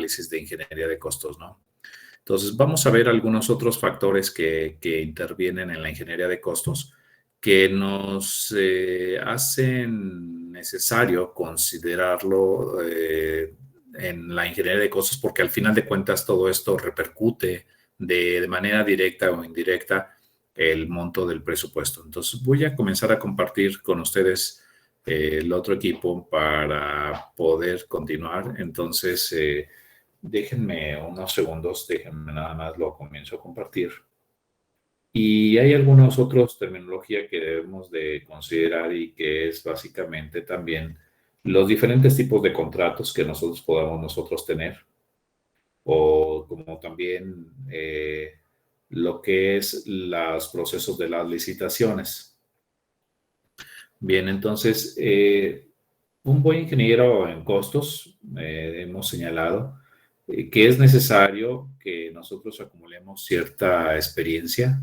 análisis de ingeniería de costos, ¿no? Entonces, vamos a ver algunos otros factores que intervienen en la ingeniería de costos que nos hacen necesario considerarlo en la ingeniería de costos, porque al final de cuentas todo esto repercute de manera directa o indirecta el monto del presupuesto. Entonces, voy a comenzar a compartir con ustedes el otro equipo para poder continuar. Entonces, déjenme unos segundos, déjenme nada más lo comienzo a compartir. Y hay algunos otros terminología que debemos de considerar y que es básicamente también los diferentes tipos de contratos que nosotros podamos nosotros tener o como también lo que es los procesos de las licitaciones. Bien, entonces, un buen ingeniero en costos, hemos señalado que es necesario que nosotros acumulemos cierta experiencia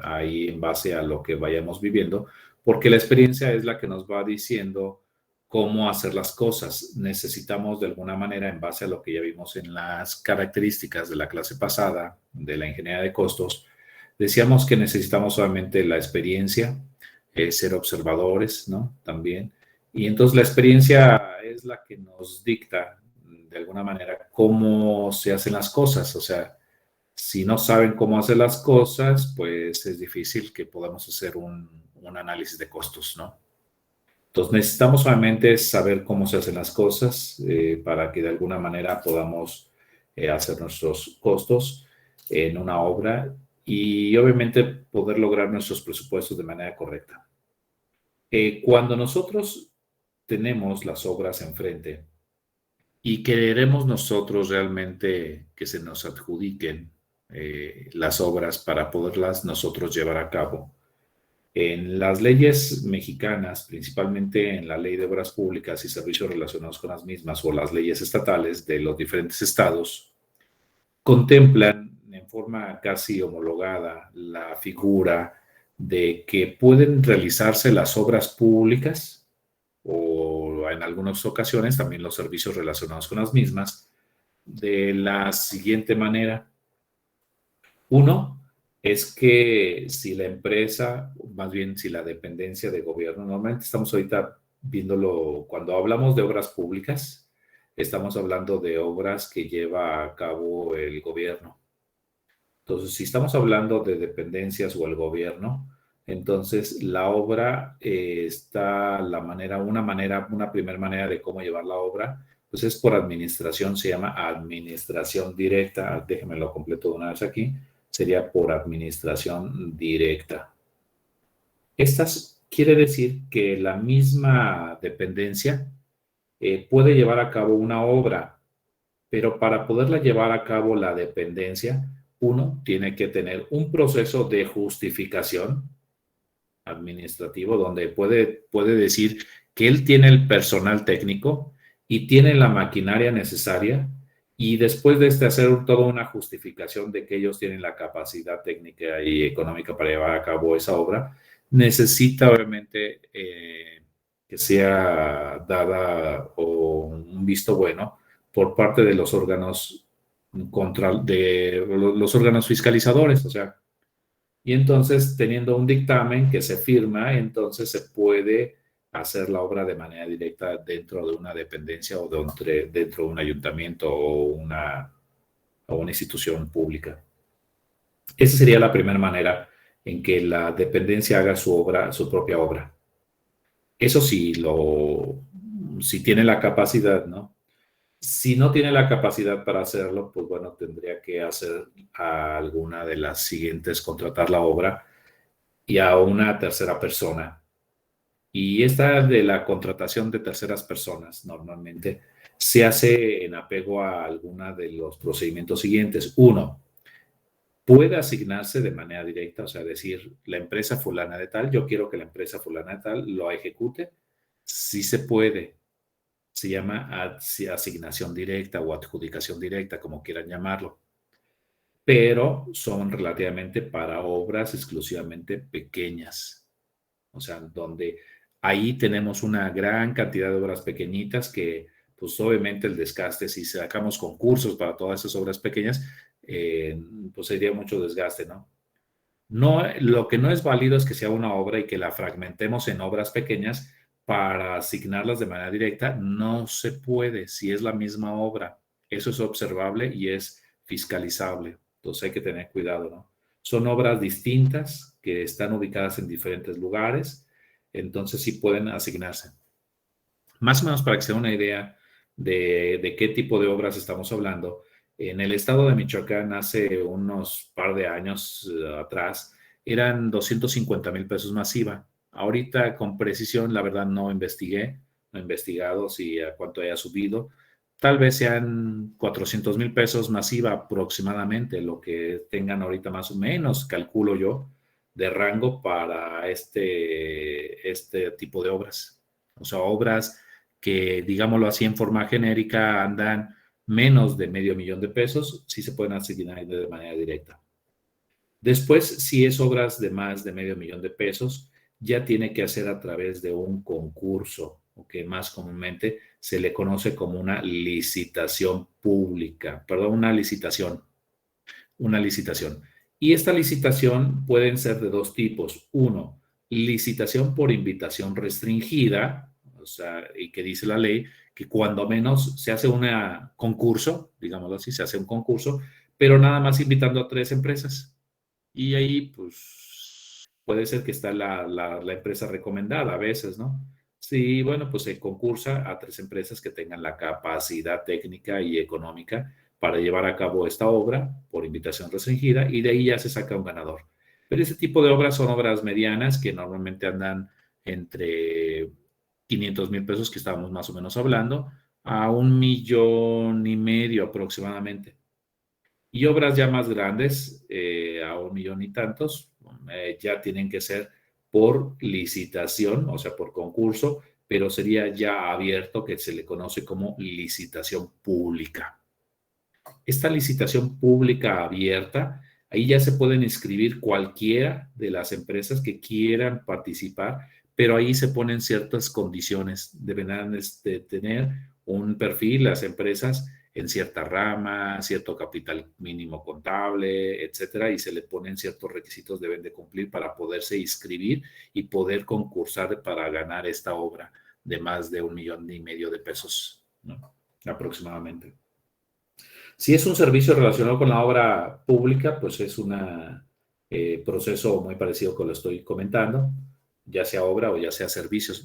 ahí en base a lo que vayamos viviendo, porque la experiencia es la que nos va diciendo cómo hacer las cosas. Necesitamos de alguna manera, en base a lo que ya vimos en las características de la clase pasada de la ingeniería de costos, decíamos que necesitamos solamente la experiencia, ser observadores, ¿no? También. Y entonces la experiencia es la que nos dicta de alguna manera cómo se hacen las cosas. O sea, si no saben cómo hacer las cosas, pues es difícil que podamos hacer un análisis de costos, ¿no? Entonces necesitamos solamente saber cómo se hacen las cosas para que de alguna manera podamos hacer nuestros costos en una obra y obviamente poder lograr nuestros presupuestos de manera correcta. Cuando nosotros tenemos las obras enfrente y queremos nosotros realmente que se nos adjudiquen las obras para poderlas nosotros llevar a cabo, en las leyes mexicanas, principalmente en la Ley de Obras Públicas y Servicios Relacionados con las mismas o las leyes estatales de los diferentes estados, contemplan en forma casi homologada la figura de que pueden realizarse las obras públicas o en algunas ocasiones también los servicios relacionados con las mismas de la siguiente manera. Uno es que si la empresa, más bien si la dependencia de gobierno, normalmente estamos ahorita viéndolo, cuando hablamos de obras públicas, estamos hablando de obras que lleva a cabo el gobierno. Entonces, si estamos hablando de dependencias o el gobierno, entonces la obra está una primera manera de cómo llevar la obra, pues es por administración, se llama administración directa. Déjenme lo completo de una vez aquí. Sería por administración directa. Estas quiere decir que la misma dependencia puede llevar a cabo una obra, pero para poderla llevar a cabo la dependencia, uno tiene que tener un proceso de justificación administrativo donde puede decir que él tiene el personal técnico y tiene la maquinaria necesaria y después de hacer toda una justificación de que ellos tienen la capacidad técnica y económica para llevar a cabo esa obra, necesita obviamente que sea dada o un visto bueno por parte de los órganos los órganos fiscalizadores, o sea, y entonces teniendo un dictamen que se firma, entonces se puede hacer la obra de manera directa dentro de una dependencia o dentro de un ayuntamiento o una institución pública. Esa sería la primera manera en que la dependencia haga su propia obra. Eso sí, si tiene la capacidad, ¿no? Si no tiene la capacidad para hacerlo, pues bueno, tendría que hacer a alguna de las siguientes, contratar la obra y a una tercera persona. Y esta de la contratación de terceras personas normalmente se hace en apego a alguna de los procedimientos siguientes. Uno, puede asignarse de manera directa, o sea, decir, la empresa fulana de tal, yo quiero que la empresa fulana de tal lo ejecute. Sí se puede. Se llama asignación directa o adjudicación directa, como quieran llamarlo, pero son relativamente para obras exclusivamente pequeñas, o sea, donde ahí tenemos una gran cantidad de obras pequeñitas que pues obviamente el desgaste, si sacamos concursos para todas esas obras pequeñas, pues sería mucho desgaste, ¿no? No, lo que no es válido es que sea una obra y que la fragmentemos en obras pequeñas para asignarlas de manera directa. No se puede si es la misma obra. Eso es observable y es fiscalizable. Entonces hay que tener cuidado, ¿no? Son obras distintas que están ubicadas en diferentes lugares, entonces sí pueden asignarse. Más o menos para que se den una idea de qué tipo de obras estamos hablando, en el estado de Michoacán hace unos par de años atrás eran 250,000 pesos masiva. Ahorita con precisión, la verdad no investigué, no he investigado si a cuánto haya subido. Tal vez sean 400,000 pesos masiva aproximadamente, lo que tengan ahorita más o menos, calculo yo, de rango para este tipo de obras. O sea, obras que, digámoslo así, en forma genérica andan menos de $500,000, sí se pueden asignar de manera directa. Después, si es obras de más de $500,000, ya tiene que hacer a través de un concurso, o que más comúnmente se le conoce como una licitación pública, perdón, una licitación. Y esta licitación pueden ser de dos tipos. Uno, licitación por invitación restringida, o sea, y que dice la ley que cuando menos se hace un concurso, digámoslo así, se hace un concurso, pero nada más invitando a 3 empresas. Y ahí, pues, puede ser que está la empresa recomendada a veces, ¿no? Sí, bueno, pues se concursa a 3 empresas que tengan la capacidad técnica y económica para llevar a cabo esta obra por invitación restringida y de ahí ya se saca un ganador. Pero ese tipo de obras son obras medianas que normalmente andan entre 500,000 pesos, que estábamos más o menos hablando, a 1,500,000 aproximadamente. Y obras ya más grandes, a 1,000,000 y tantos, ya tienen que ser por licitación, o sea, por concurso, pero sería ya abierto, que se le conoce como licitación pública. Esta licitación pública abierta, ahí ya se pueden inscribir cualquiera de las empresas que quieran participar, pero ahí se ponen ciertas condiciones. Deberán tener un perfil las empresas en cierta rama, cierto capital mínimo contable, etcétera, y se le ponen ciertos requisitos deben de cumplir para poderse inscribir y poder concursar para ganar esta obra de más de 1,500,000 pesos, ¿no? Aproximadamente. Si es un servicio relacionado con la obra pública, pues es un proceso muy parecido con lo que estoy comentando, ya sea obra o ya sea servicios.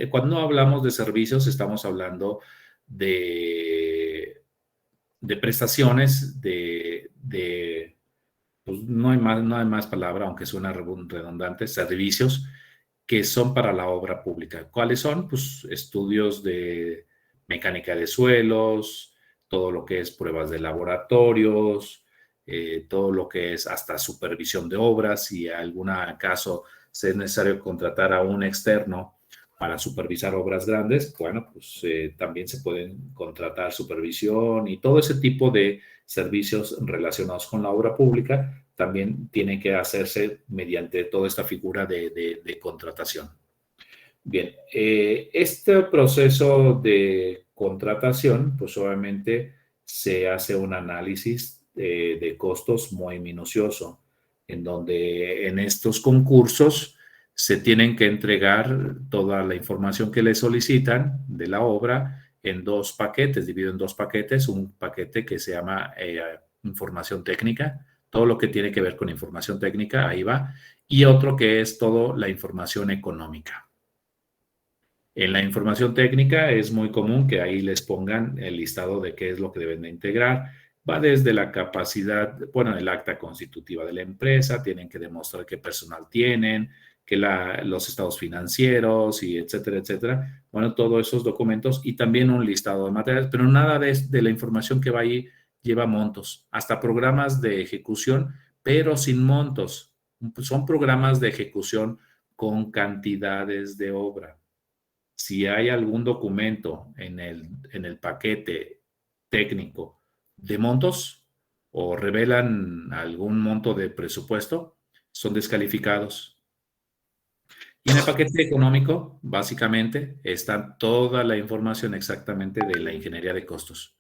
Cuando hablamos de servicios, estamos hablando de prestaciones, pues no hay más palabra, aunque suena redundante, servicios que son para la obra pública. ¿Cuáles son? Pues estudios de mecánica de suelos, todo lo que es pruebas de laboratorios, todo lo que es hasta supervisión de obras, si en algún caso es necesario contratar a un externo para supervisar obras grandes, bueno, pues también se pueden contratar supervisión y todo ese tipo de servicios relacionados con la obra pública también tienen que hacerse mediante toda esta figura de contratación. Bien, este proceso de contratación, pues obviamente se hace un análisis de costos muy minucioso, en donde en estos concursos se tienen que entregar toda la información que le solicitan de la obra en 2 paquetes, dividido en 2 paquetes, un paquete que se llama información técnica, todo lo que tiene que ver con información técnica, ahí va, y otro que es toda la información económica. En la información técnica es muy común que ahí les pongan el listado de qué es lo que deben de integrar. Va desde la capacidad, bueno, el acta constitutiva de la empresa, tienen que demostrar qué personal tienen, que los estados financieros y etcétera, etcétera. Bueno, todos esos documentos y también un listado de materiales, pero nada de la información que va ahí lleva montos, hasta programas de ejecución, pero sin montos. Son programas de ejecución con cantidades de obra. Si hay algún documento en el paquete técnico de montos o revelan algún monto de presupuesto, son descalificados. Y en el paquete económico, básicamente, está toda la información exactamente de la ingeniería de costos,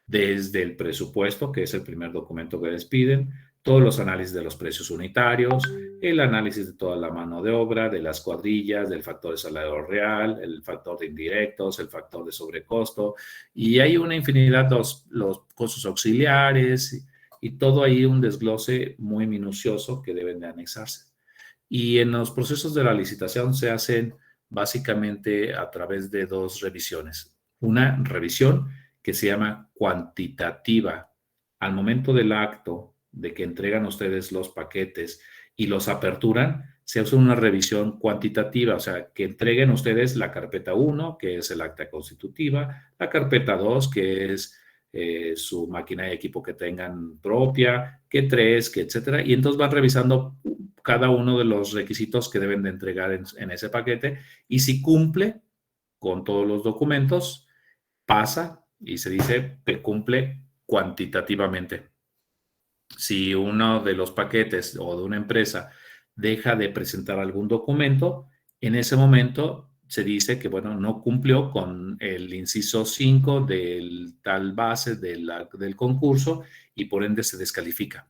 desde el presupuesto, que es el primer documento que les piden, todos los análisis de los precios unitarios, el análisis de toda la mano de obra, de las cuadrillas, del factor de salario real, el factor de indirectos, el factor de sobrecosto, y hay una infinidad de los costos auxiliares y todo ahí un desglose muy minucioso que deben de anexarse. Y en los procesos de la licitación se hacen básicamente a través de dos revisiones. Una revisión que se llama cuantitativa. Al momento del acto de que entregan ustedes los paquetes y los aperturan, se hace una revisión cuantitativa, o sea, que entreguen ustedes la carpeta 1, que es el acta constitutiva, la carpeta 2, que es su máquina y equipo que tengan propia, que 3, que etcétera, y entonces van revisando cada uno de los requisitos que deben de entregar en ese paquete y si cumple con todos los documentos, pasa y se dice que cumple cuantitativamente. Si uno de los paquetes o de una empresa deja de presentar algún documento, en ese momento se dice que, bueno, no cumplió con el inciso 5 del tal base del concurso y por ende se descalifica.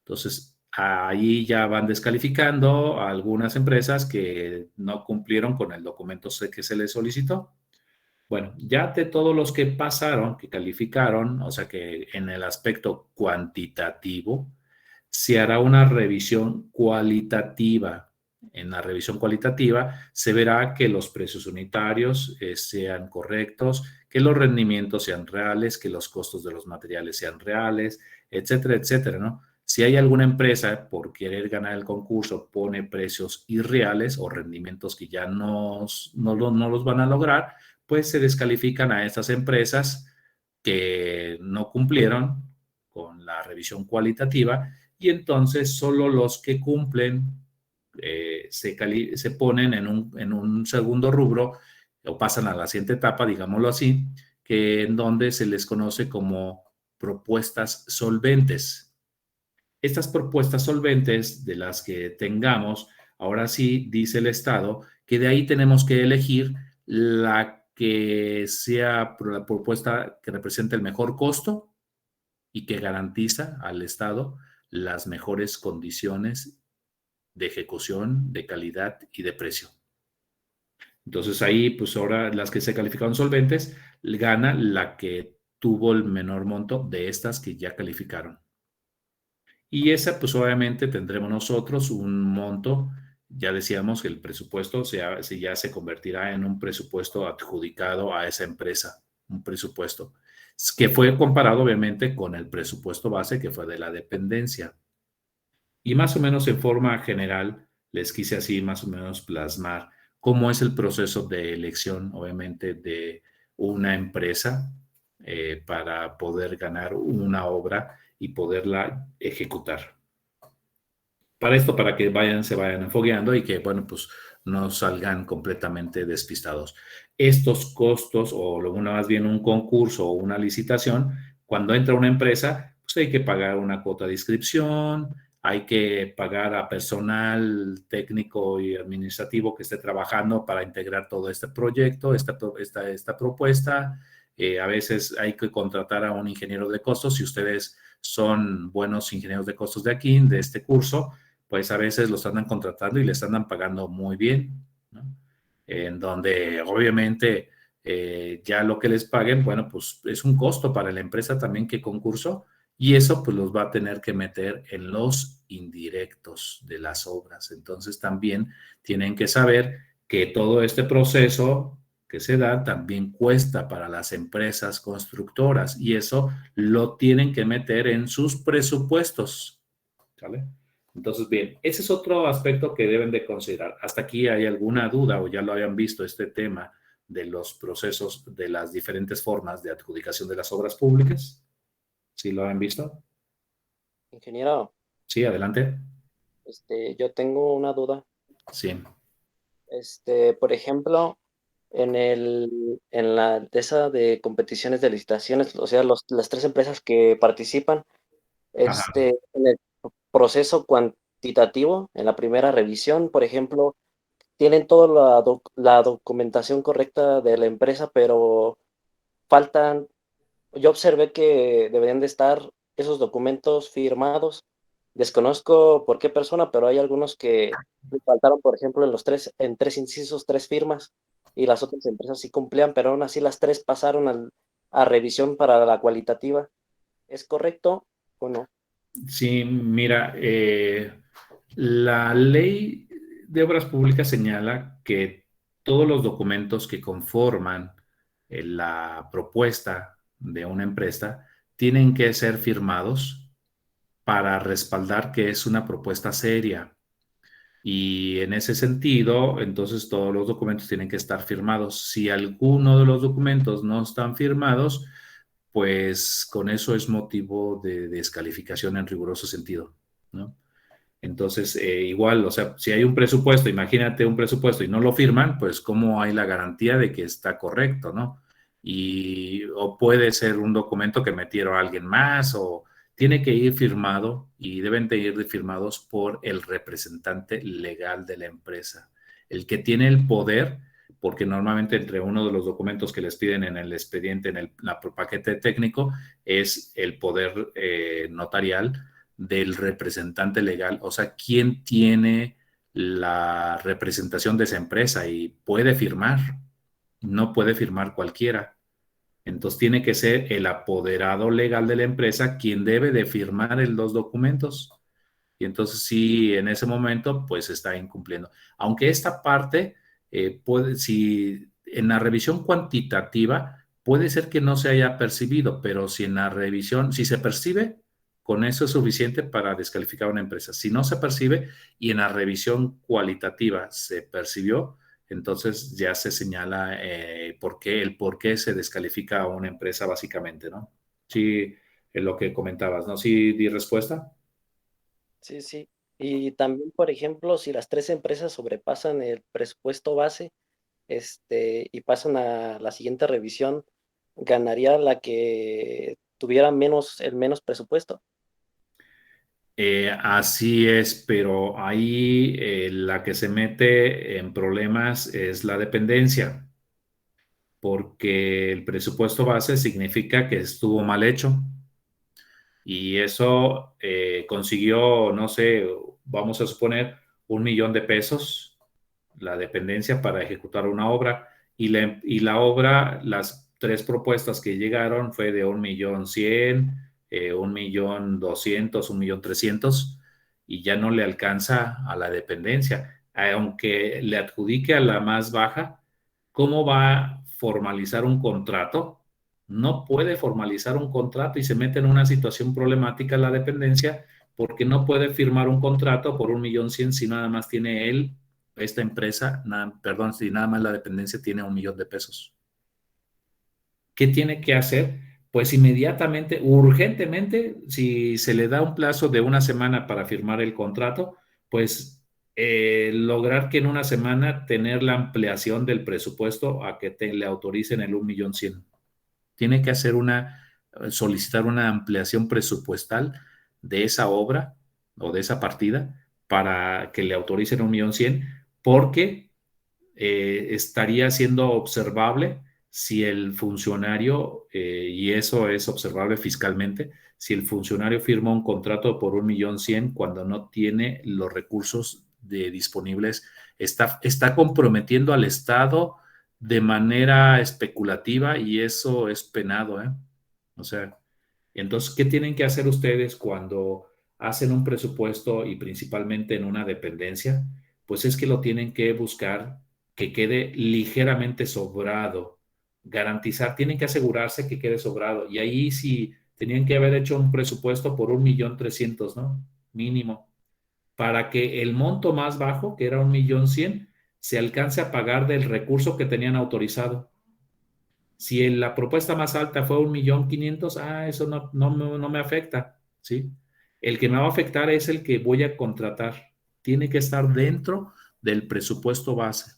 Entonces, ahí ya van descalificando a algunas empresas que no cumplieron con el documento que se les solicitó. Bueno, ya de todos los que pasaron, que calificaron, o sea que en el aspecto cuantitativo, se hará una revisión cualitativa. En la revisión cualitativa se verá que los precios unitarios sean correctos, que los rendimientos sean reales, que los costos de los materiales sean reales, etcétera, etcétera, ¿no? Si hay alguna empresa por querer ganar el concurso pone precios irreales o rendimientos que ya no los van a lograr, pues se descalifican a estas empresas que no cumplieron con la revisión cualitativa y entonces solo los que cumplen se ponen en un segundo rubro o pasan a la siguiente etapa, digámoslo así, que en donde se les conoce como propuestas solventes. Estas propuestas solventes de las que tengamos, ahora sí dice el Estado que de ahí tenemos que elegir la que sea la propuesta que represente el mejor costo y que garantiza al Estado las mejores condiciones de ejecución, de calidad y de precio. Entonces ahí, pues ahora las que se calificaron solventes, gana la que tuvo el menor monto de estas que ya calificaron. Y esa, pues obviamente tendremos nosotros un monto, ya decíamos que el presupuesto ya se convertirá en un presupuesto adjudicado a esa empresa, un presupuesto que fue comparado obviamente con el presupuesto base que fue de la dependencia. Y más o menos en forma general, les quise así más o menos plasmar cómo es el proceso de elección, obviamente, de una empresa para poder ganar una obra y poderla ejecutar. Para esto, para que se vayan enfogueando y que, bueno, pues no salgan completamente despistados. Estos costos, o más bien un concurso o una licitación, cuando entra una empresa, pues hay que pagar una cuota de inscripción, hay que pagar a personal técnico y administrativo que esté trabajando para integrar todo este proyecto, esta propuesta. A veces hay que contratar a un ingeniero de costos. Si ustedes son buenos ingenieros de costos de aquí, de este curso, pues a veces los andan contratando y les andan pagando muy bien, ¿no? En donde obviamente ya lo que les paguen, bueno, pues es un costo para la empresa también que concursó y eso pues los va a tener que meter en los indirectos de las obras. Entonces también tienen que saber que todo este proceso que se da también cuesta para las empresas constructoras y eso lo tienen que meter en sus presupuestos, ¿vale? Entonces, bien, ese es otro aspecto que deben de considerar. ¿Hasta aquí hay alguna duda o ya lo habían visto este tema de los procesos, de las diferentes formas de adjudicación de las obras públicas? ¿Sí lo han visto? Ingeniero, Sí, adelante. yo tengo una duda. Sí. Por ejemplo, en la de esa de competiciones de licitaciones, o sea, las 3 empresas que participan, Ajá. en el proceso cuantitativo, en la primera revisión, por ejemplo, tienen toda la documentación correcta de la empresa, pero faltan, yo observé que deberían de estar esos documentos firmados. Desconozco por qué persona, pero hay algunos que le faltaron, por ejemplo, en tres incisos, tres firmas, y las otras empresas sí cumplían, pero aún así las tres pasaron a revisión para la cualitativa. ¿Es correcto o no? Sí, mira, la ley de obras públicas señala que todos los documentos que conforman la propuesta de una empresa tienen que ser firmados para respaldar que es una propuesta seria. Y en ese sentido, entonces todos los documentos tienen que estar firmados. Si alguno de los documentos no están firmados, pues con eso es motivo de descalificación en riguroso sentido, ¿no? Entonces, igual, o sea, si hay un presupuesto, imagínate un presupuesto y no lo firman, pues cómo hay la garantía de que está correcto, ¿no? Y o puede ser un documento que metieron a alguien más o tiene que ir firmado y deben de ir firmados por el representante legal de la empresa, el que tiene el poder, porque normalmente entre uno de los documentos que les piden en el expediente, en el paquete técnico, es el poder notarial del representante legal, o sea, quién tiene la representación de esa empresa y puede firmar, no puede firmar cualquiera. Entonces tiene que ser el apoderado legal de la empresa quien debe de firmar los documentos. Y entonces sí, en ese momento, pues está incumpliendo. Aunque esta parte, si en la revisión cuantitativa, puede ser que no se haya percibido, pero si en la revisión, si se percibe, con eso es suficiente para descalificar a una empresa. Si no se percibe y en la revisión cualitativa se percibió, entonces ya se señala el por qué se descalifica a una empresa básicamente, ¿no? Sí, es lo que comentabas, ¿no? Sí, di respuesta. Sí, sí. Y también, por ejemplo, si las tres empresas sobrepasan el presupuesto base, y pasan a la siguiente revisión, ganaría la que tuviera el menos presupuesto. Así es, pero ahí la que se mete en problemas es la dependencia, porque el presupuesto base significa que estuvo mal hecho y eso consiguió, no sé, vamos a suponer 1 millón de pesos la dependencia para ejecutar una obra y la obra, las tres propuestas que llegaron fue de 1.100.000, 1.200.000, 1.300.000 y ya no le alcanza a la dependencia. Aunque le adjudique a la más baja, ¿cómo va a formalizar un contrato? No puede formalizar un contrato y se mete en una situación problemática la dependencia porque no puede firmar un contrato por 1.100.000 si nada más tiene él esta empresa, perdón, si nada más la dependencia tiene 1 millón de pesos. ¿Qué tiene que hacer? Pues inmediatamente, urgentemente, si se le da un plazo de una semana para firmar el contrato, pues lograr que en una semana tener la ampliación del presupuesto a que le autoricen el 1.100.000. Tiene que hacer solicitar una ampliación presupuestal de esa obra o de esa partida para que le autoricen 1.100.000 porque estaría siendo observable si el funcionario, y eso es observable fiscalmente, si el funcionario firma un contrato por 1.100.000 cuando no tiene los recursos disponibles, está comprometiendo al Estado de manera especulativa y eso es penado, ¿eh? O sea, entonces, ¿qué tienen que hacer ustedes cuando hacen un presupuesto y principalmente en una dependencia? Pues es que lo tienen que buscar que quede ligeramente sobrado, garantizar, tienen que asegurarse que quede sobrado. Y ahí sí tenían que haber hecho un presupuesto por 1.300.000, ¿no? Mínimo, para que el monto más bajo, que era 1.100.000, se alcance a pagar del recurso que tenían autorizado. Si la propuesta más alta fue 1.500.000, eso no me afecta, ¿sí? El que me va a afectar es el que voy a contratar. Tiene que estar dentro del presupuesto base.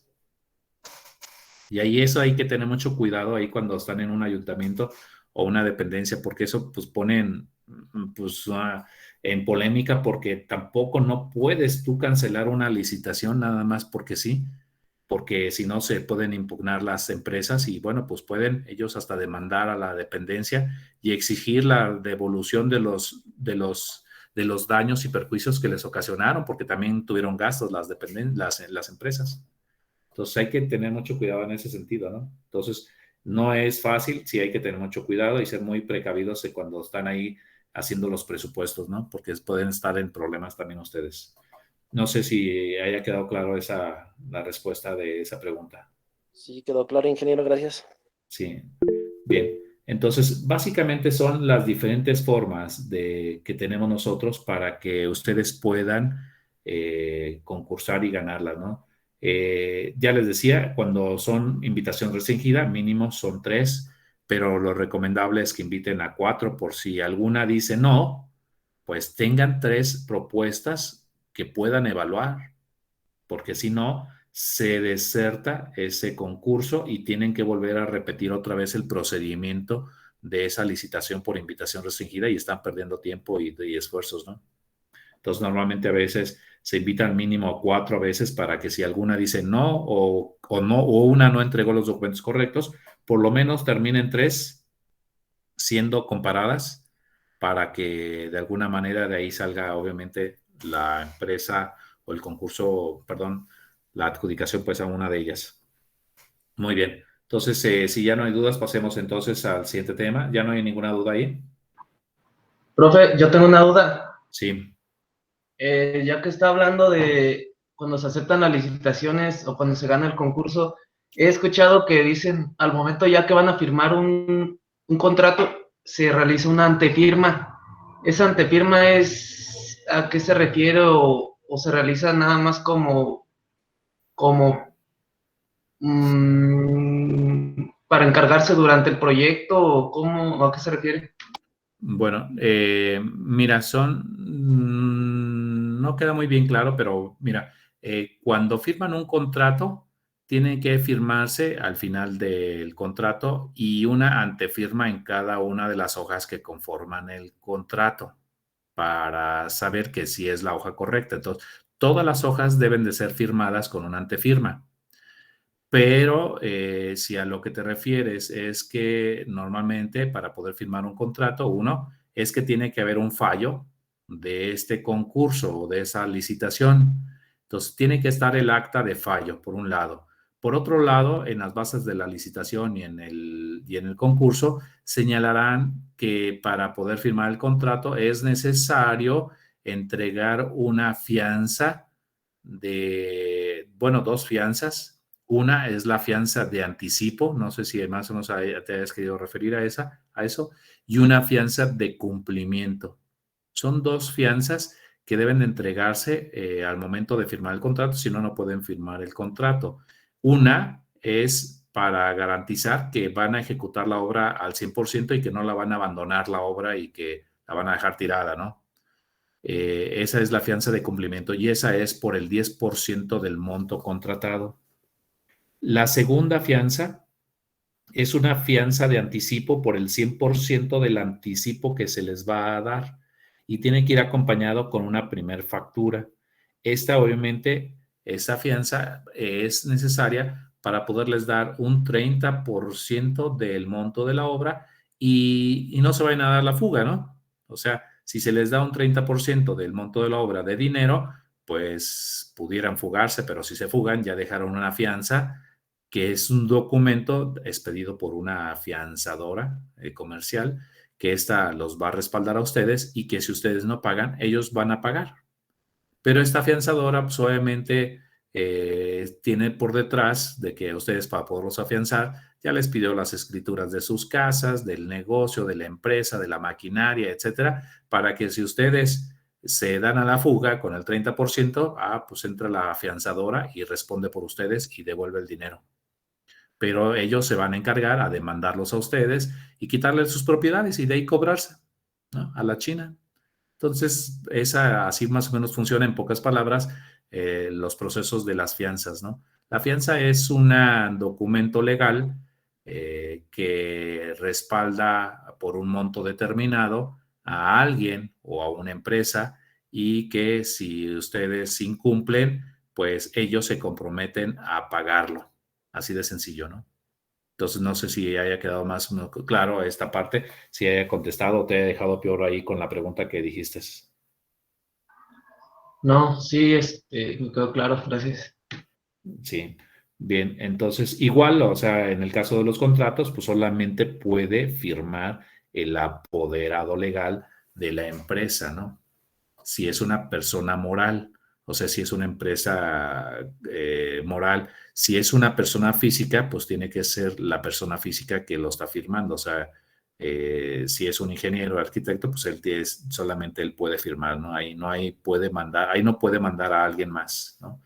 Y ahí eso hay que tener mucho cuidado ahí cuando están en un ayuntamiento o una dependencia, porque eso pues pone pues, en polémica porque tampoco no puedes tú cancelar una licitación nada más porque sí. porque si no se pueden impugnar las empresas y bueno, pues pueden ellos hasta demandar a la dependencia y exigir la devolución de los daños y perjuicios que les ocasionaron, porque también tuvieron gastos las empresas. Entonces hay que tener mucho cuidado en ese sentido, ¿no? Entonces no es fácil, sí hay que tener mucho cuidado y ser muy precavidos de cuando están ahí haciendo los presupuestos, ¿no? Porque pueden estar en problemas también ustedes. No sé si haya quedado claro la respuesta de esa pregunta. Sí, quedó claro, ingeniero, gracias. Sí, bien. Entonces, básicamente son las diferentes formas que tenemos nosotros para que ustedes puedan concursar y ganarlas, ¿no? Ya les decía, cuando son invitación restringida, mínimo son 3, pero lo recomendable es que inviten a 4 por si alguna dice no, pues tengan 3 propuestas que puedan evaluar, porque si no, se deserta ese concurso y tienen que volver a repetir otra vez el procedimiento de esa licitación por invitación restringida y están perdiendo tiempo y esfuerzos, ¿no? Entonces, normalmente a veces se invitan mínimo 4 veces para que si alguna dice no o no o una no entregó los documentos correctos, por lo menos terminen 3 siendo comparadas para que de alguna manera de ahí salga obviamente la empresa o el concurso, perdón, la adjudicación pues a una de ellas. Muy bien. Entonces, si ya no hay dudas, pasemos entonces al siguiente tema. ¿Ya no hay ninguna duda ahí? Profe, yo tengo una duda. Sí. Ya que está hablando de cuando se aceptan las licitaciones o cuando se gana el concurso, he escuchado que dicen al momento ya que van a firmar un contrato, se realiza una antefirma. ¿Esa antefirma es a qué se refiere o se realiza nada más como para encargarse durante el proyecto o cómo, a qué se refiere? Bueno, mira, no queda muy bien claro, pero mira, cuando firman un contrato, tiene que firmarse al final del contrato y una antefirma en cada una de las hojas que conforman el contrato para saber que sí es la hoja correcta. Entonces, todas las hojas deben de ser firmadas con una antefirma. Pero si a lo que te refieres es que normalmente para poder firmar un contrato, uno, es que tiene que haber un fallo de este concurso o de esa licitación. Entonces, tiene que estar el acta de fallo, por un lado. Por otro lado, en las bases de la licitación y en el concurso, señalarán que para poder firmar el contrato es necesario entregar una fianza bueno, 2 fianzas. Una es la fianza de anticipo, no sé si más o menos te hayas querido referir a eso, y una fianza de cumplimiento. Son 2 fianzas que deben de entregarse al momento de firmar el contrato, si no, no pueden firmar el contrato. Una es para garantizar que van a ejecutar la obra al 100% y que no la van a abandonar la obra y que la van a dejar tirada, ¿no? Esa es la fianza de cumplimiento y esa es por el 10% del monto contratado. La segunda fianza es una fianza de anticipo por el 100% del anticipo que se les va a dar y tiene que ir acompañado con una primer factura. Esta, obviamente, esa fianza es necesaria para poderles dar un 30% del monto de la obra y no se vayan a dar la fuga, ¿no? O sea, si se les da un 30% del monto de la obra de dinero, pues pudieran fugarse, pero si se fugan ya dejaron una fianza que es un documento expedido por una afianzadora comercial, que esta los va a respaldar a ustedes y que si ustedes no pagan, ellos van a pagar. Pero esta afianzadora pues, obviamente tiene por detrás de que ustedes para poderlos afianzar, ya les pidió las escrituras de sus casas, del negocio, de la empresa, de la maquinaria, etcétera, para que si ustedes se dan a la fuga con el 30%, pues entra la afianzadora y responde por ustedes y devuelve el dinero, pero ellos se van a encargar a demandarlos a ustedes y quitarles sus propiedades y de ahí cobrarse, ¿no? A la China. Entonces, así más o menos funciona en pocas palabras los procesos de las fianzas, ¿no? La fianza es un documento legal que respalda por un monto determinado a alguien o a una empresa y que si ustedes incumplen, pues ellos se comprometen a pagarlo. Así de sencillo, ¿no? Entonces, no sé si haya quedado más o menos claro esta parte, si haya contestado o te haya dejado peor ahí con la pregunta que dijiste. No, sí, me quedó claro, gracias. Sí, bien, entonces igual, o sea, en el caso de los contratos, pues solamente puede firmar el apoderado legal de la empresa, ¿no? Si es una persona moral, o sea, si es una empresa moral, si es una persona física, pues tiene que ser la persona física que lo está firmando, o sea, si es un ingeniero o arquitecto, pues solamente él puede firmar, ¿no? Ahí no hay, puede mandar, ahí no puede mandar a alguien más, ¿no?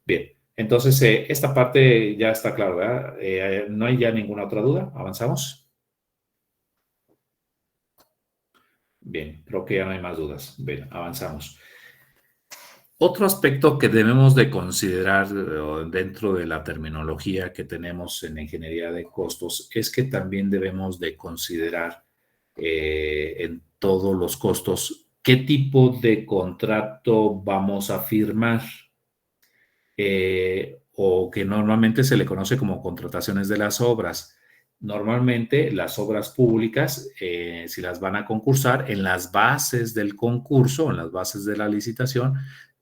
Bien, entonces esta parte ya está claro, ¿verdad? No hay ya ninguna otra duda, ¿avanzamos? Bien, creo que ya no hay más dudas. Bien, avanzamos. Otro aspecto que debemos de considerar dentro de la terminología que tenemos en ingeniería de costos es que también debemos de considerar en todos los costos qué tipo de contrato vamos a firmar. O que normalmente se le conoce como contrataciones de las obras. Normalmente las obras públicas, si las van a concursar, en las bases del concurso, en las bases de la licitación,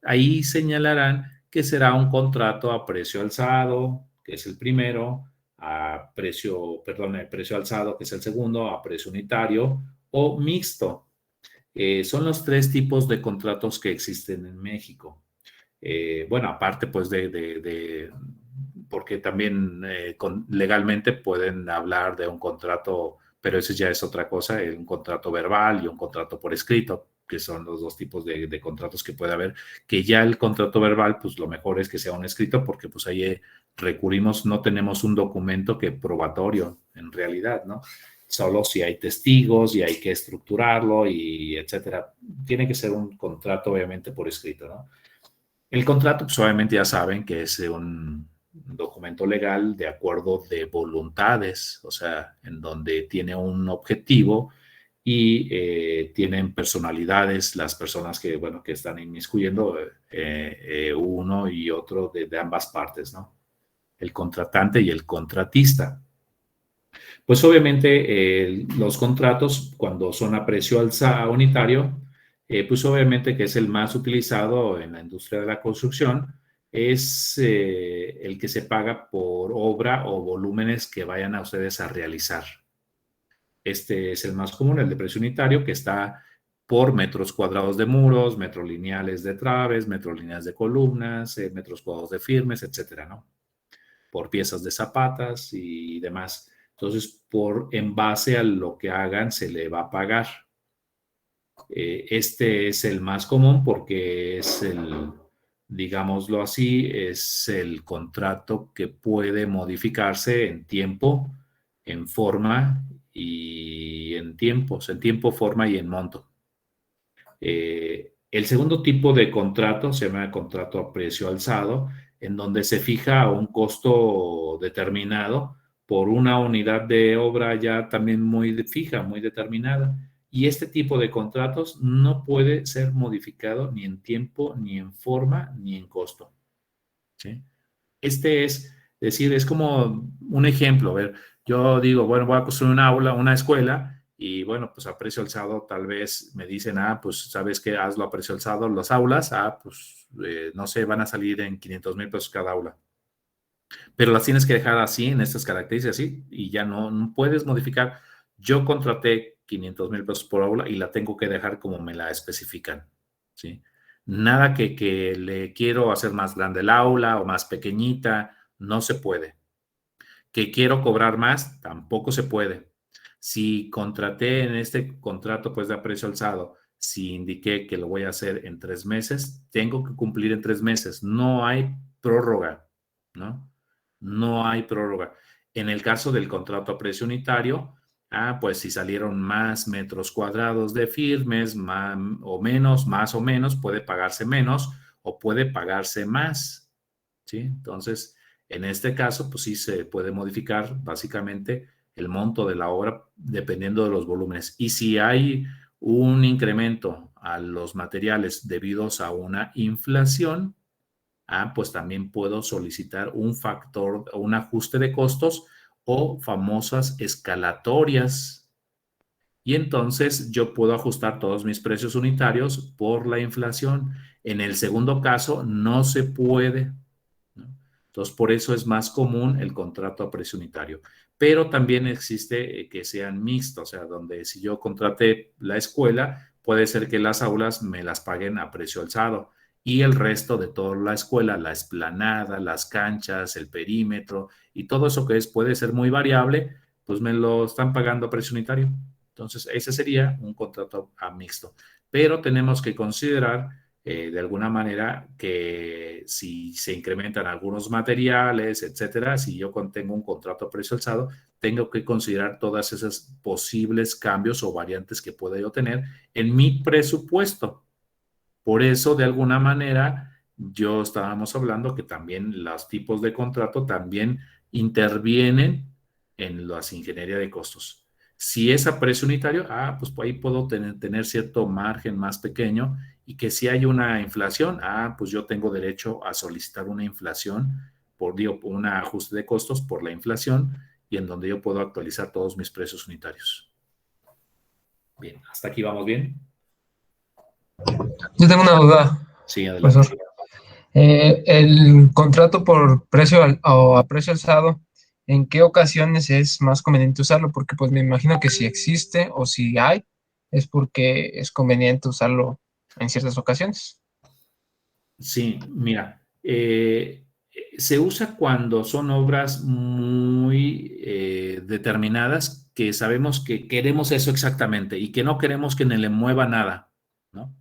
ahí señalarán que será un contrato a precio alzado, que es el primero, a precio, perdón, el precio alzado, que es el segundo, a precio unitario o mixto. Son los tres tipos de contratos que existen en México. Bueno, aparte pues porque también legalmente pueden hablar de un contrato, pero eso ya es otra cosa, un contrato verbal y un contrato por escrito, que son los dos tipos de contratos que puede haber, que ya el contrato verbal, pues lo mejor es que sea un escrito, porque pues ahí recurrimos, no tenemos un documento que probatorio en realidad, ¿no? Solo si hay testigos y hay que estructurarlo y etcétera. Tiene que ser un contrato obviamente por escrito, ¿no? El contrato, pues obviamente ya saben que es un documento legal de acuerdo de voluntades, o sea, en donde tiene un objetivo y tienen personalidades las personas que, bueno, que están inmiscuyendo uno y otro de ambas partes, ¿no? El contratante y el contratista. Pues obviamente los contratos, cuando son a precio unitario, pues obviamente que es el más utilizado en la industria de la construcción, es el que se paga por obra o volúmenes que vayan a ustedes a realizar. Este es el más común, el de precio unitario, que está por metros cuadrados de muros, metros lineales de traves, metros lineales de columnas, metros cuadrados de firmes, etcétera, ¿no? Por piezas de zapatas y demás. Entonces, en base a lo que hagan, se le va a pagar. Este es el más común porque es digámoslo así, es el contrato que puede modificarse en tiempo, en forma y en tiempo, forma y en monto. El segundo tipo de contrato se llama contrato a precio alzado, en donde se fija un costo determinado por una unidad de obra ya también muy fija, muy determinada. Y este tipo de contratos no puede ser modificado ni en tiempo, ni en forma, ni en costo. ¿Sí? Este es decir, es como un ejemplo. A ver, yo digo, bueno, voy a construir un aula, una escuela, y bueno, pues a precio alzado tal vez me dicen, pues sabes que hazlo a precio alzado, las aulas, pues no sé, van a salir en 500,000 pesos cada aula. Pero las tienes que dejar así, en estas características, así, y ya no puedes modificar. Yo contraté 500,000 pesos por aula y la tengo que dejar como me la especifican, ¿sí? Nada que le quiero hacer más grande el aula o más pequeñita, no se puede. Que quiero cobrar más, tampoco se puede. Si contraté en este contrato pues de precio alzado, si indiqué que lo voy a hacer en 3 meses, tengo que cumplir en 3 meses. No hay prórroga, ¿no? No hay prórroga. En el caso del contrato a precio unitario, pues si salieron más metros cuadrados de firmes, más o menos, puede pagarse menos o puede pagarse más, ¿sí? Entonces, en este caso, pues sí se puede modificar básicamente el monto de la obra dependiendo de los volúmenes. Y si hay un incremento a los materiales debidos a una inflación, pues también puedo solicitar un factor, un ajuste de costos o famosas escalatorias. Y entonces yo puedo ajustar todos mis precios unitarios por la inflación. En el segundo caso no se puede, ¿no? Entonces, por eso es más común el contrato a precio unitario. Pero también existe que sean mixtos, o sea, donde si yo contraté la escuela, puede ser que las aulas me las paguen a precio alzado y el resto de toda la escuela, la explanada, las canchas, el perímetro y todo eso que puede ser muy variable, pues me lo están pagando a precio unitario. Entonces, ese sería un contrato a mixto. Pero tenemos que considerar de alguna manera que si se incrementan algunos materiales, etcétera, si yo tengo un contrato a precio alzado, tengo que considerar todas esas posibles cambios o variantes que pueda yo tener en mi presupuesto. Por eso, de alguna manera, yo estábamos hablando que también los tipos de contrato también intervienen en las ingeniería de costos. Si es a precio unitario, pues ahí puedo tener cierto margen más pequeño y que si hay una inflación, pues yo tengo derecho a solicitar una inflación por un ajuste de costos por la inflación y en donde yo puedo actualizar todos mis precios unitarios. Bien, hasta aquí vamos bien. Yo tengo una duda, Sí, adelante. profesor. El contrato por precio o a precio alzado, ¿en qué ocasiones es más conveniente usarlo? Porque pues me imagino que si existe o si hay, es porque es conveniente usarlo en ciertas ocasiones. Sí, mira, se usa cuando son obras muy determinadas que sabemos que queremos eso exactamente y que no queremos que le mueva nada, ¿no?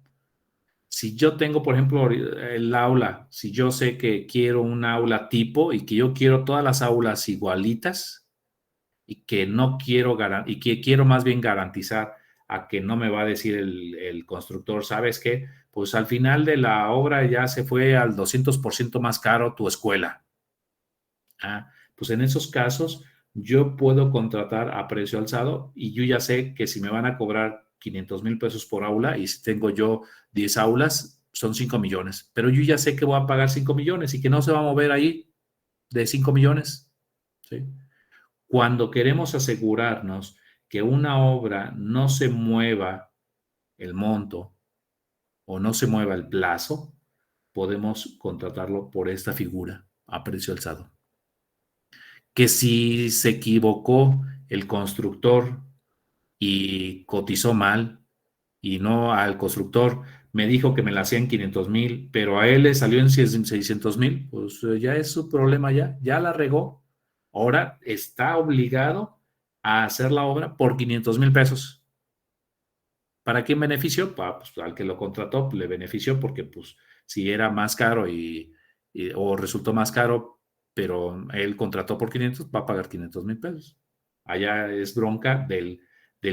Si yo tengo, por ejemplo, el aula, si yo sé que quiero un aula tipo y que yo quiero todas las aulas igualitas y que no quiero y que quiero más bien garantizar a que no me va a decir el constructor, ¿sabes qué? Pues al final de la obra ya se fue al 200% más caro tu escuela. Pues en esos casos yo puedo contratar a precio alzado y yo ya sé que si me van a cobrar 500,000 pesos por aula y si tengo yo 10 aulas, son 5 millones. Pero yo ya sé que voy a pagar 5 millones y que no se va a mover ahí de 5 millones. ¿Sí? Cuando queremos asegurarnos que una obra no se mueva el monto o no se mueva el plazo, podemos contratarlo por esta figura a precio alzado. Que si se equivocó el constructor y cotizó mal y no al constructor me dijo que me la hacían 500,000, pero a él le salió en 600,000, pues ya es su problema, ya la regó. Ahora está obligado a hacer la obra por 500,000 pesos. ¿Para quién benefició? Pues, al que lo contrató le benefició porque pues si era más caro o resultó más caro, pero él contrató por 500, va a pagar 500,000 pesos. Allá es bronca del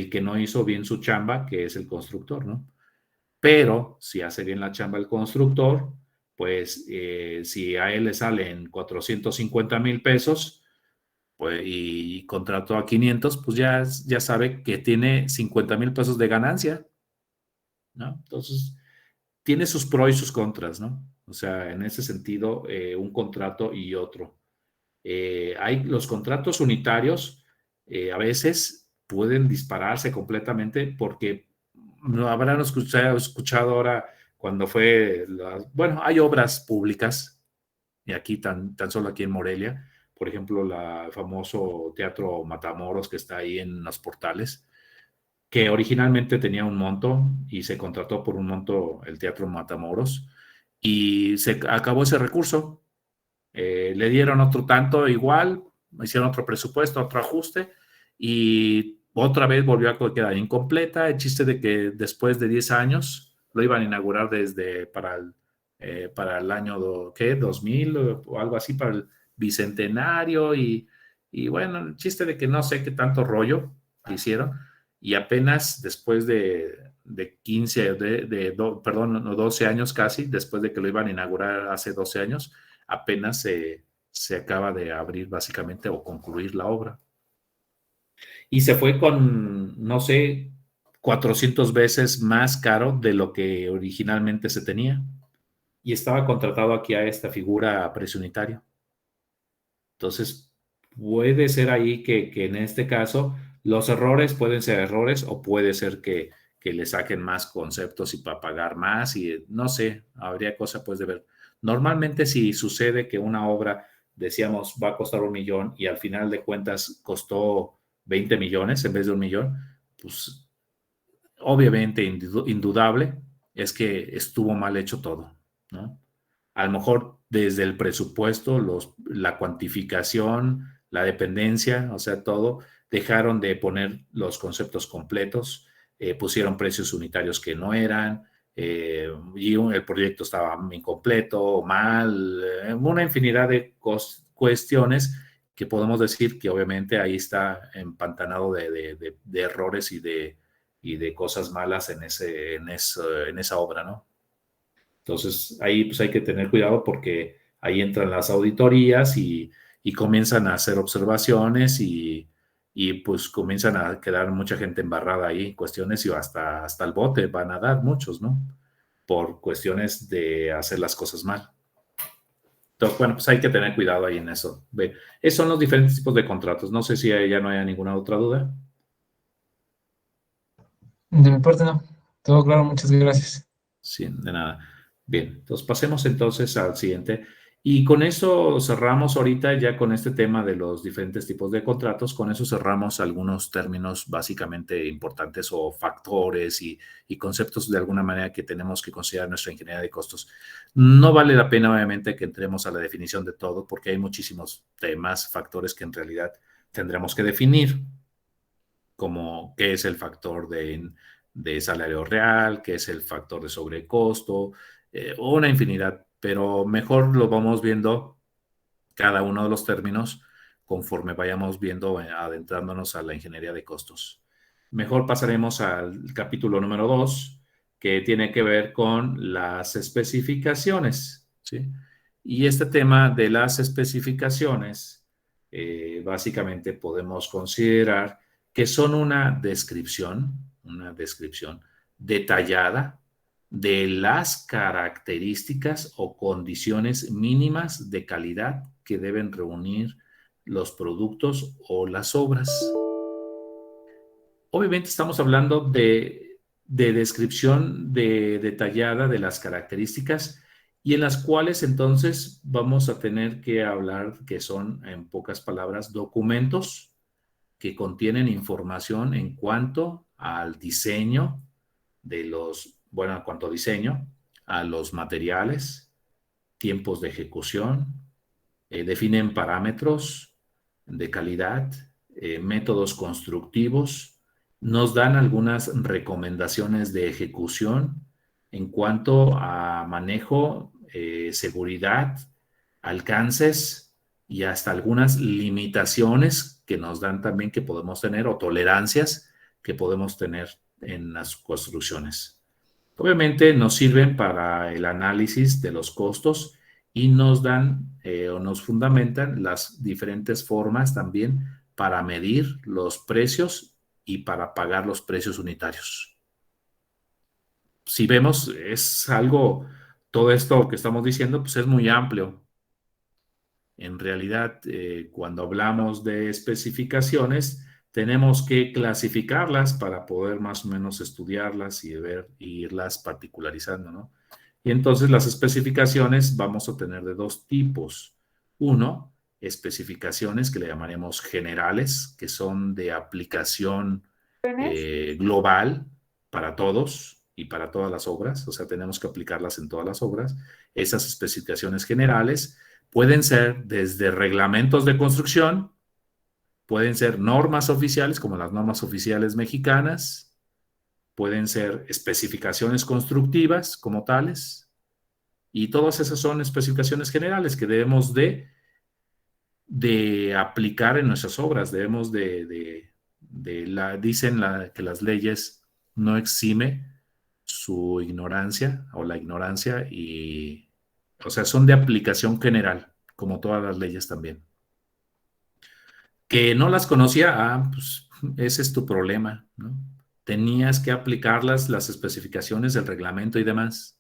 que no hizo bien su chamba, que es el constructor, ¿no? Pero si hace bien la chamba el constructor, pues si a él le salen 450,000 pesos pues, y contrató a 500, pues ya sabe que tiene 50,000 pesos de ganancia, ¿no? Entonces, tiene sus pros y sus contras, ¿no? O sea, en ese sentido, un contrato y otro. Hay los contratos unitarios, a veces pueden dispararse completamente porque no habrán escuchado ahora cuando bueno, hay obras públicas, y aquí tan solo aquí en Morelia, por ejemplo, el famoso Teatro Matamoros que está ahí en los Portales, que originalmente tenía un monto y se contrató por un monto el Teatro Matamoros y se acabó ese recurso. Le dieron otro tanto igual, hicieron otro presupuesto, otro ajuste y otra vez volvió a quedar incompleta. El chiste de que después de 10 años lo iban a inaugurar para el año, ¿qué? 2000 o algo así, para el bicentenario y bueno, el chiste de que no sé qué tanto rollo hicieron y apenas después de 15, perdón, 12 años casi, después de que lo iban a inaugurar hace 12 años, apenas se acaba de abrir básicamente o concluir la obra. Y se fue con, no sé, 400 veces más caro de lo que originalmente se tenía. y estaba contratado aquí a esta figura a precio unitario. Entonces, puede ser ahí que en este caso los errores pueden ser errores o puede ser que le saquen más conceptos y para pagar más y no sé, habría cosa pues de ver. Normalmente si sucede que una obra, decíamos, va a costar 1 millón y al final de cuentas costó 20 millones en vez de 1 millón, pues obviamente indudable es que estuvo mal hecho todo, ¿no? A lo mejor desde el presupuesto, la cuantificación, la dependencia, o sea, todo, dejaron de poner los conceptos completos, pusieron precios unitarios que no eran, y el proyecto estaba incompleto, mal, una infinidad de cuestiones que podemos decir que obviamente ahí está empantanado de errores y de cosas malas en esa obra, ¿no? Entonces, ahí pues hay que tener cuidado porque ahí entran las auditorías y comienzan a hacer observaciones y pues comienzan a quedar mucha gente embarrada ahí en cuestiones y hasta el bote van a dar muchos, ¿no? Por cuestiones de hacer las cosas mal. Entonces, bueno, pues hay que tener cuidado ahí en eso. Ve, esos son los diferentes tipos de contratos. No sé si ya no haya ninguna otra duda. De mi parte no. Todo claro, muchas gracias. Sí, de nada. Bien, entonces pasemos entonces al siguiente. Y con eso cerramos ahorita ya con este tema de los diferentes tipos de contratos. Con eso cerramos algunos términos básicamente importantes o factores y conceptos de alguna manera que tenemos que considerar en nuestra ingeniería de costos. No vale la pena obviamente que entremos a la definición de todo porque hay muchísimos temas, factores que en realidad tendremos que definir, como qué es el factor de salario real, qué es el factor de sobrecosto, una infinidad, pero mejor lo vamos viendo cada uno de los términos conforme vayamos viendo, adentrándonos a la ingeniería de costos. Mejor pasaremos al capítulo número 2, que tiene que ver con las especificaciones, ¿sí? Y este tema de las especificaciones, básicamente podemos considerar que son una descripción detallada de las características o condiciones mínimas de calidad que deben reunir los productos o las obras. Obviamente estamos hablando de descripción detallada de las características y en las cuales entonces vamos a tener que hablar que son, en pocas palabras, documentos que contienen información en cuanto al diseño en cuanto a diseño, a los materiales, tiempos de ejecución, definen parámetros de calidad, métodos constructivos, nos dan algunas recomendaciones de ejecución en cuanto a manejo, seguridad, alcances y hasta algunas limitaciones que nos dan también que podemos tener o tolerancias que podemos tener en las construcciones. Obviamente nos sirven para el análisis de los costos y nos dan o nos fundamentan las diferentes formas también para medir los precios y para pagar los precios unitarios. Si vemos, es algo, todo esto que estamos diciendo, pues es muy amplio. En realidad, cuando hablamos de especificaciones, tenemos que clasificarlas para poder más o menos estudiarlas y ver e irlas particularizando, ¿no? Y entonces las especificaciones vamos a tener de dos tipos. Uno, especificaciones que le llamaremos generales, que son de aplicación global para todos y para todas las obras, o sea, tenemos que aplicarlas en todas las obras. Esas especificaciones generales pueden ser desde reglamentos de construcción, pueden ser normas oficiales, como las normas oficiales mexicanas, pueden ser especificaciones constructivas como tales, y todas esas son especificaciones generales que debemos de aplicar en nuestras obras. Debemos dicen que las leyes no exime su ignorancia o la ignorancia y, o sea, son de aplicación general, como todas las leyes también. Que no las conocía, pues ese es tu problema, ¿no? Tenías que aplicarlas, las especificaciones del reglamento y demás.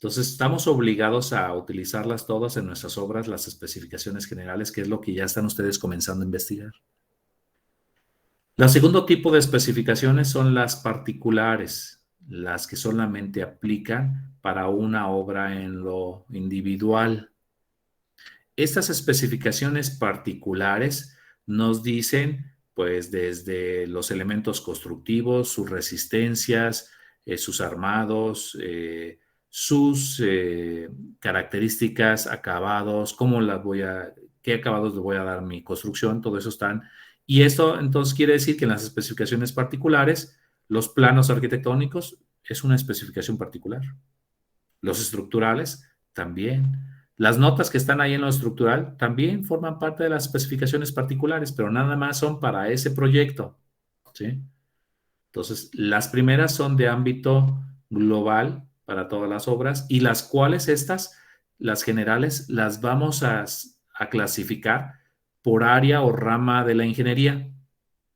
Entonces, estamos obligados a utilizarlas todas en nuestras obras, las especificaciones generales, que es lo que ya están ustedes comenzando a investigar. El segundo tipo de especificaciones son las particulares, las que solamente aplican para una obra en lo individual. Estas especificaciones particulares nos dicen, pues, desde los elementos constructivos, sus resistencias, sus armados, sus características, acabados, qué acabados le voy a dar a mi construcción, todo eso están. Y esto entonces quiere decir que en las especificaciones particulares, los planos arquitectónicos es una especificación particular. Los estructurales también. Las notas que están ahí en lo estructural también forman parte de las especificaciones particulares, pero nada más son para ese proyecto, ¿sí? Entonces, las primeras son de ámbito global para todas las obras y las cuales las generales, las vamos a clasificar por área o rama de la ingeniería.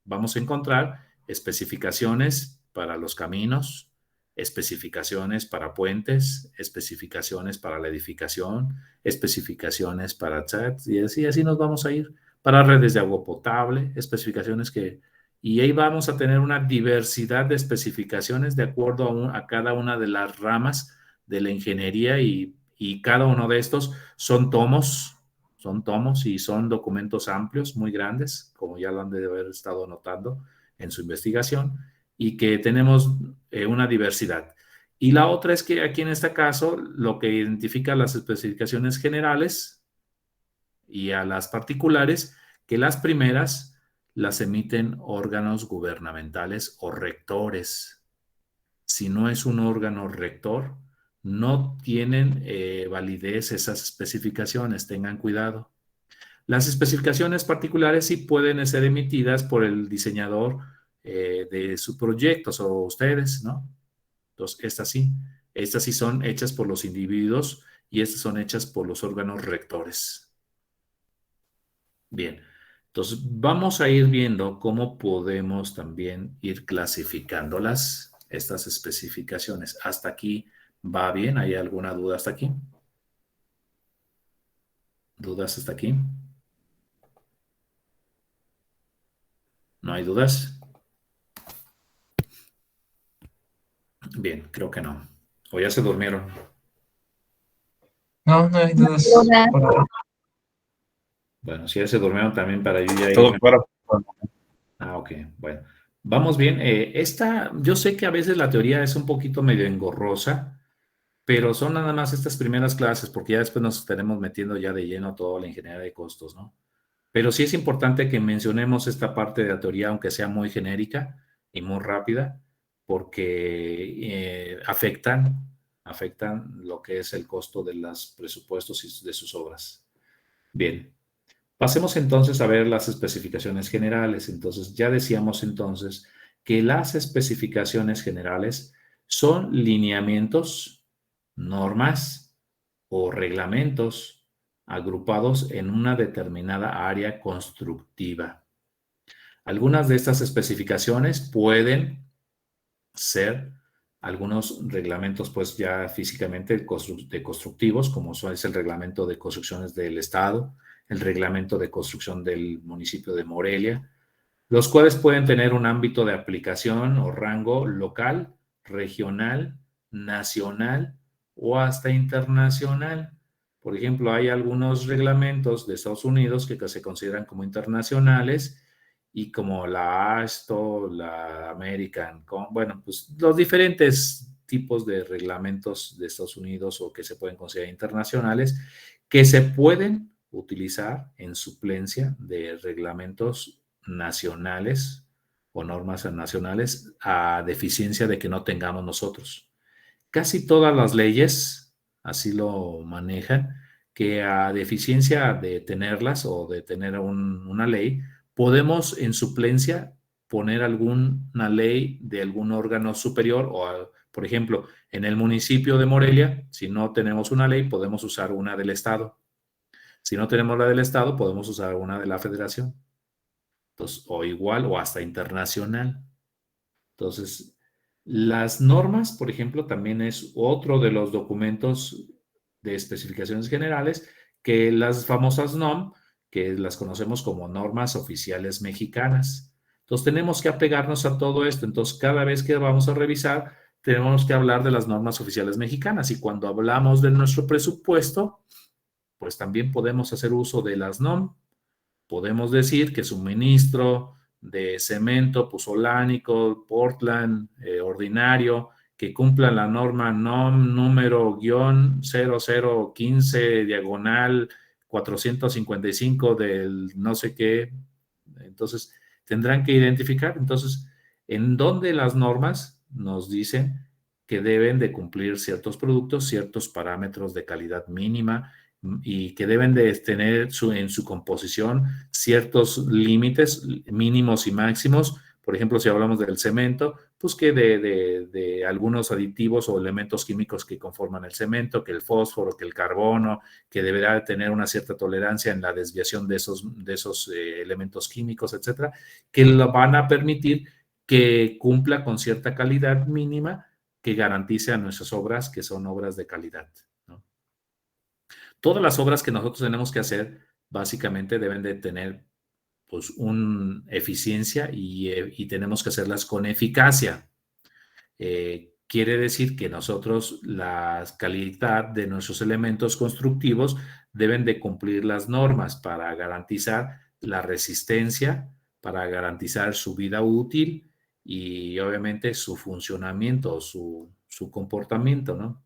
Vamos a encontrar especificaciones para los caminos, especificaciones para puentes, especificaciones para la edificación, especificaciones para chats, y así nos vamos a ir. Para redes de agua potable, especificaciones y ahí vamos a tener una diversidad de especificaciones de acuerdo a cada una de las ramas de la ingeniería y cada uno de estos son tomos y son documentos amplios, muy grandes, como ya lo han de haber estado notando en su investigación, y que tenemos una diversidad. Y la otra es que aquí en este caso, lo que identifica las especificaciones generales y a las particulares, que las primeras las emiten órganos gubernamentales o rectores. Si no es un órgano rector, no tienen validez esas especificaciones, tengan cuidado. Las especificaciones particulares sí pueden ser emitidas por el diseñador de sus proyectos o ustedes, ¿no? Entonces, estas sí son hechas por los individuos y estas son hechas por los órganos rectores. Bien, entonces vamos a ir viendo cómo podemos también ir clasificándolas, estas especificaciones. ¿Hasta aquí va bien? ¿Hay alguna duda hasta aquí? ¿Dudas hasta aquí? ¿No hay dudas? Bien, creo que no. ¿O ya se durmieron? No, no hay dudas. Por ahora. Bueno, si ya se durmieron también para yo ya Todo irme. claro. Ok, bueno. Vamos bien. Yo sé que a veces la teoría es un poquito medio engorrosa, pero son nada más estas primeras clases, porque ya después nos estaremos metiendo ya de lleno toda la ingeniería de costos, ¿no? Pero sí es importante que mencionemos esta parte de la teoría, aunque sea muy genérica y muy rápida, porque afectan lo que es el costo de los presupuestos y de sus obras. Bien, pasemos entonces a ver las especificaciones generales. Entonces, ya decíamos entonces que las especificaciones generales son lineamientos, normas o reglamentos agrupados en una determinada área constructiva. Algunas de estas especificaciones pueden ser algunos reglamentos, pues ya físicamente de constructivos, como es el reglamento de construcciones del Estado, el reglamento de construcción del municipio de Morelia, los cuales pueden tener un ámbito de aplicación o rango local, regional, nacional o hasta internacional. Por ejemplo, hay algunos reglamentos de Estados Unidos que se consideran como internacionales y como la AASHTO, la American, bueno, pues los diferentes tipos de reglamentos de Estados Unidos o que se pueden considerar internacionales, que se pueden utilizar en suplencia de reglamentos nacionales o normas nacionales a deficiencia de que no tengamos nosotros. Casi todas las leyes así lo manejan, que a deficiencia de tenerlas o de tener una ley, podemos en suplencia poner alguna ley de algún órgano superior por ejemplo, en el municipio de Morelia, si no tenemos una ley, podemos usar una del Estado. Si no tenemos la del Estado, podemos usar una de la Federación. Entonces, o igual o hasta internacional. Entonces, Las normas, por ejemplo, también es otro de los documentos de especificaciones generales, que las famosas NOM, que las conocemos como normas oficiales mexicanas. Entonces tenemos que apegarnos a todo esto. Entonces cada vez que vamos a revisar, tenemos que hablar de las normas oficiales mexicanas. Y cuando hablamos de nuestro presupuesto, pues también podemos hacer uso de las NOM. Podemos decir que suministro de cemento puzolánico, Portland, ordinario, que cumplan la norma NOM número guión 0015 diagonal 455 del no sé qué. Entonces, tendrán que identificar. Entonces, en dónde las normas nos dicen que deben de cumplir ciertos productos, ciertos parámetros de calidad mínima, y que deben de tener en su composición ciertos límites mínimos y máximos. Por ejemplo, si hablamos del cemento, pues que de algunos aditivos o elementos químicos que conforman el cemento, que el fósforo, que el carbono, que deberá de tener una cierta tolerancia en la desviación de esos elementos químicos, etcétera, que lo van a permitir que cumpla con cierta calidad mínima que garantice a nuestras obras que son obras de calidad, ¿no? Todas las obras que nosotros tenemos que hacer básicamente deben de tener pues una eficiencia y tenemos que hacerlas con eficacia. Quiere decir que nosotros la calidad de nuestros elementos constructivos deben de cumplir las normas para garantizar la resistencia, para garantizar su vida útil y obviamente su funcionamiento, su comportamiento, ¿no?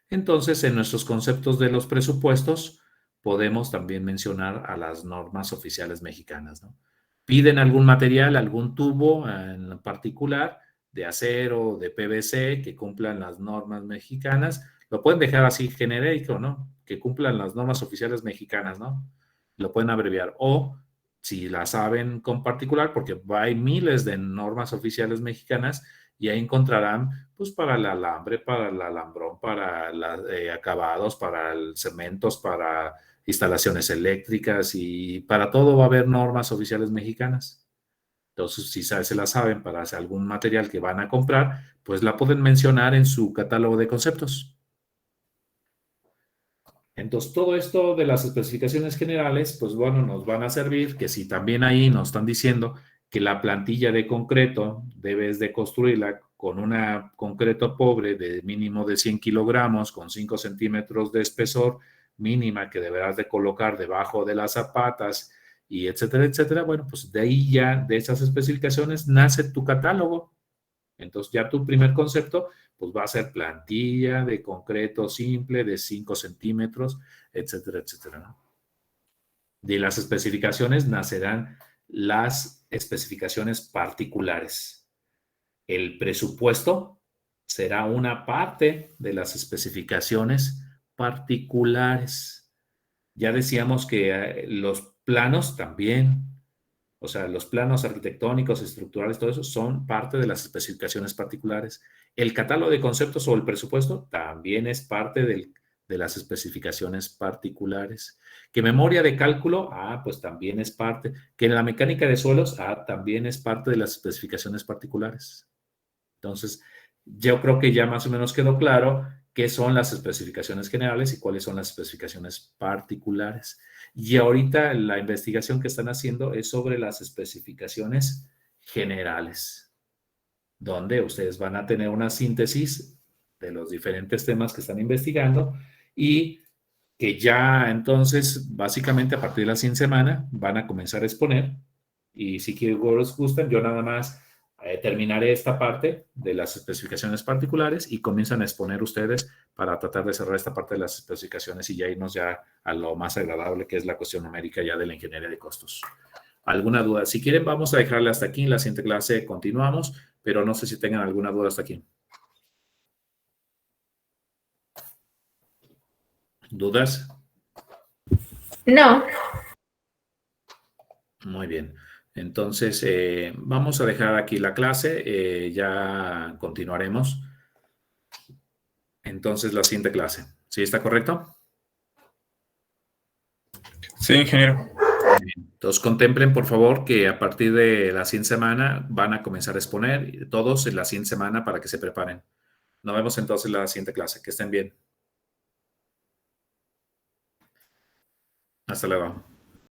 Entonces, en nuestros conceptos de los presupuestos, podemos también mencionar a las normas oficiales mexicanas, ¿no? Piden algún material, algún tubo en particular, de acero, de PVC, que cumplan las normas mexicanas. Lo pueden dejar así genérico, ¿no? Que cumplan las normas oficiales mexicanas, ¿no? Lo pueden abreviar. O, si la saben con particular, porque hay miles de normas oficiales mexicanas, y ahí encontrarán pues para el alambre, para el alambrón, para los acabados, para el cementos, para instalaciones eléctricas y para todo va a haber normas oficiales mexicanas. Entonces, si se la saben para hacer algún material que van a comprar, pues la pueden mencionar en su catálogo de conceptos. Entonces, todo esto de las especificaciones generales, pues bueno, nos van a servir que si también ahí nos están diciendo que la plantilla de concreto debes de construirla con una concreto pobre de mínimo de 100 kilogramos, con 5 centímetros de espesor mínima que deberás de colocar debajo de las zapatas y etcétera, etcétera. Bueno, pues de ahí ya, de esas especificaciones, nace tu catálogo. Entonces ya tu primer concepto pues va a ser plantilla de concreto simple de 5 centímetros, etcétera, etcétera, ¿no? De las especificaciones nacerán las especificaciones particulares. El presupuesto será una parte de las especificaciones particulares. Ya decíamos que los planos también, o sea, los planos arquitectónicos, estructurales, todo eso son parte de las especificaciones particulares. El catálogo de conceptos o el presupuesto también es parte de las especificaciones particulares. Que memoria de cálculo, pues también es parte. Que la mecánica de suelos, también es parte de las especificaciones particulares. Entonces, yo creo que ya más o menos quedó claro qué son las especificaciones generales y cuáles son las especificaciones particulares. Y ahorita la investigación que están haciendo es sobre las especificaciones generales, donde ustedes van a tener una síntesis de los diferentes temas que están investigando y que ya entonces, básicamente a partir de la siguiente semana, van a comenzar a exponer. Y si os gustan, yo nada más terminaré esta parte de las especificaciones particulares y comienzan a exponer ustedes para tratar de cerrar esta parte de las especificaciones y ya irnos ya a lo más agradable, que es la cuestión numérica ya de la ingeniería de costos. ¿Alguna duda? Si quieren, vamos a dejarle hasta aquí. En la siguiente clase continuamos, pero no sé si tengan alguna duda hasta aquí. ¿Dudas? No. Muy bien. Entonces, vamos a dejar aquí la clase. Ya continuaremos. Entonces, la siguiente clase. ¿Sí está correcto? Sí, ingeniero. Entonces contemplen, por favor, que a partir de la siguiente semana van a comenzar a exponer todos en la siguiente semana para que se preparen. Nos vemos entonces en la siguiente clase. Que estén bien. Hasta luego.